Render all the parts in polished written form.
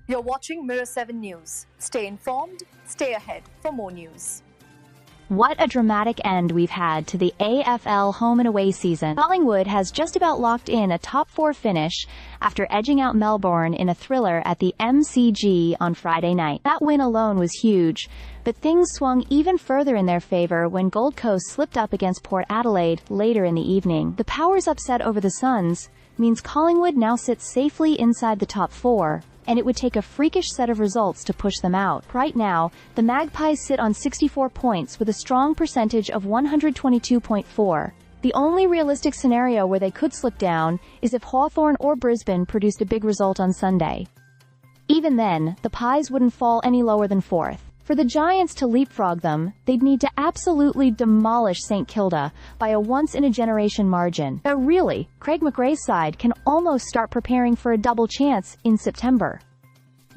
You're watching Mirror 7 News. Stay informed, stay ahead for more news. What a dramatic end we've had to the AFL home and away season. Collingwood has just about locked in a top 4 finish after edging out Melbourne in a thriller at the MCG on Friday night. That win alone was huge, but things swung even further in their favour when Gold Coast slipped up against Port Adelaide later in the evening. The Powers' upset over the Suns means Collingwood now sits safely inside the top 4, and it would take a freakish set of results to push them out. Right now, the Magpies sit on 64 points with a strong percentage of 122.4. The only realistic scenario where they could slip down is if Hawthorn or Brisbane produced a big result on Sunday. Even then, the Pies wouldn't fall any lower than 4th. For the Giants to leapfrog them, they'd need to absolutely demolish St Kilda by a once-in-a-generation margin. But really, Craig McRae's side can almost start preparing for a double chance in September.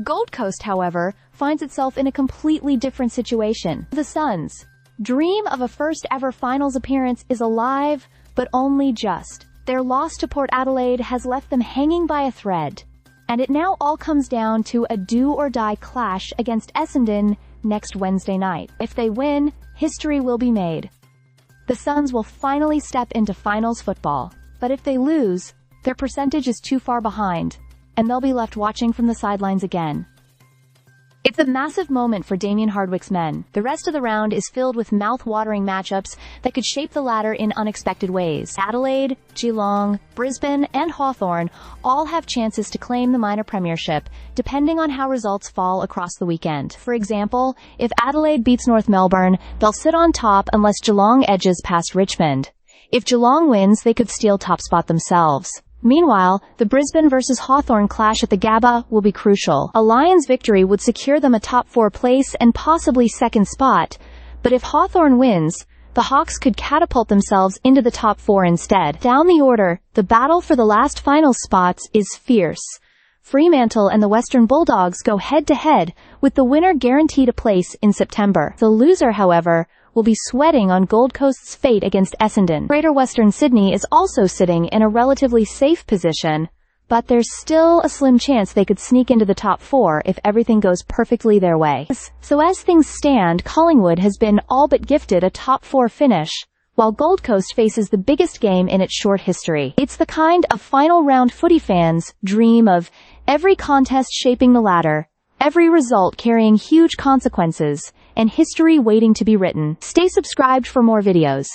Gold Coast, however, finds itself in a completely different situation. The Suns' dream of a first-ever finals appearance is alive, but only just. Their loss to Port Adelaide has left them hanging by a thread, and it now all comes down to a do-or-die clash against Essendon next Wednesday night. If they win, history will be made. The Suns will finally step into finals football, but if they lose, their percentage is too far behind, and they'll be left watching from the sidelines again. It's a massive moment for Damien Hardwick's men. The rest of the round is filled with mouth-watering matchups that could shape the ladder in unexpected ways. Adelaide, Geelong, Brisbane, and Hawthorn all have chances to claim the minor premiership, depending on how results fall across the weekend. For example, if Adelaide beats North Melbourne, they'll sit on top unless Geelong edges past Richmond. If Geelong wins, they could steal top spot themselves. Meanwhile, the Brisbane versus Hawthorn clash at the Gabba will be crucial. A Lions victory would secure them a top 4 place and possibly second spot, but if Hawthorn wins, the Hawks could catapult themselves into the top 4 instead. Down the order, the battle for the last final spots is fierce. Fremantle and the Western Bulldogs go head-to-head, with the winner guaranteed a place in September. The loser, however, will be sweating on Gold Coast's fate against Essendon. Greater Western Sydney is also sitting in a relatively safe position, but there's still a slim chance they could sneak into the top 4 if everything goes perfectly their way. So as things stand, Collingwood has been all but gifted a top 4 finish, while Gold Coast faces the biggest game in its short history. It's the kind of final round footy fans dream of, every contest shaping the ladder, every result carrying huge consequences, and history waiting to be written. Stay subscribed for more videos.